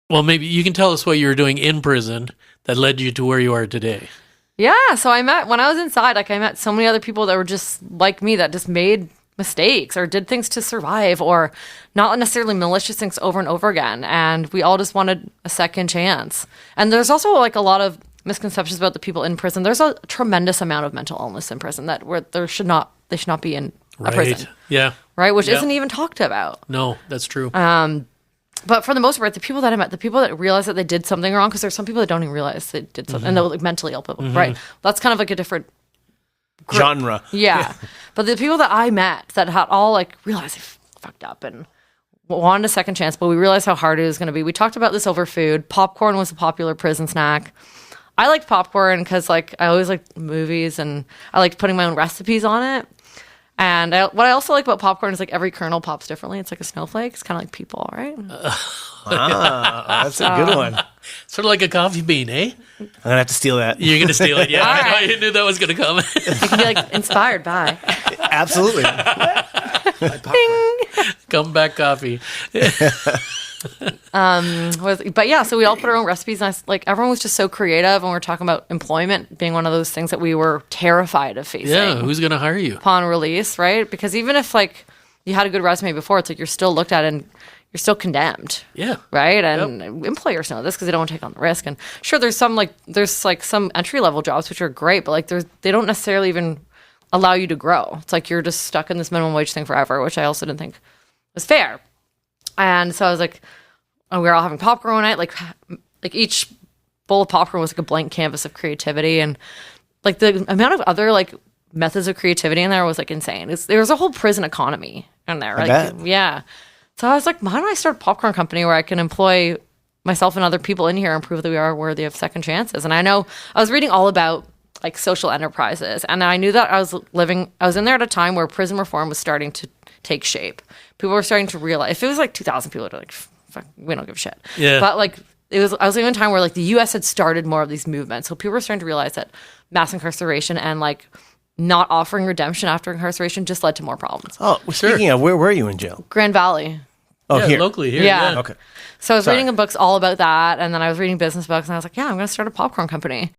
Well, maybe you can tell us what you were doing in prison that led you to where you are today. Yeah, so when I was inside, like I met so many other people that were just like me that just made mistakes or did things to survive or not necessarily malicious things over and over again. And we all just wanted a second chance. And there's also like a lot of misconceptions about the people in prison. There's a tremendous amount of mental illness in prison they should not be in a prison. Yeah. Right? Which isn't even talked about. No, that's true. But for the most part, the people that I met, the people that realize that they did something wrong, because there's some people that don't even realize they did something, and they're like mentally ill people, right? That's kind of like a different genre. Yeah. But the people that I met that had all like realized they fucked up and wanted a second chance, but we realized how hard it was going to be. We talked about this over food. Popcorn was a popular prison snack. I liked popcorn because like I always liked movies and I liked putting my own recipes on it. And what I also like about popcorn is like every kernel pops differently. It's like a snowflake. It's kind of like people, right? That's a good one. Sort of like a coffee bean, eh? I'm gonna have to steal that. You're going to steal it. Yeah, All I right. knew that was going to come. You can be like inspired by. Absolutely. Come back coffee. But yeah, so we all put our own recipes. And like everyone was just so creative, and we're talking about employment being one of those things that we were terrified of facing. Yeah, who's going to hire you? Upon release, right? Because even if like you had a good resume before, it's like you're still looked at and you're still condemned. Yeah. Right? And employers know this because they don't want to take on the risk. And sure, there's some entry level jobs which are great, but like they don't necessarily even allow you to grow. It's like you're just stuck in this minimum wage thing forever, which I also didn't think was fair. And so I was like, we were all having popcorn one night. Like each bowl of popcorn was like a blank canvas of creativity, and like the amount of other like methods of creativity in there was like insane. There was a whole prison economy in there. I bet. Yeah. So I was like, why don't I start a popcorn company where I can employ myself and other people in here and prove that we are worthy of second chances? And I know I was reading all about like social enterprises, and I knew that I was in there at a time where prison reform was starting to take shape. People were starting to realize, if it was like 2,000 people, they're like, fuck, we don't give a shit. Yeah. But like I was living in a time where like the U.S. had started more of these movements, so people were starting to realize that mass incarceration and like not offering redemption after incarceration just led to more problems. Oh, well, speaking of, where were you in jail? Grand Valley. Oh, Yeah, here. locally here. Yeah. Yeah. Okay. So I was Sorry. reading books all about that, and then I was reading business books, and I was like, yeah, I'm going to start a popcorn company.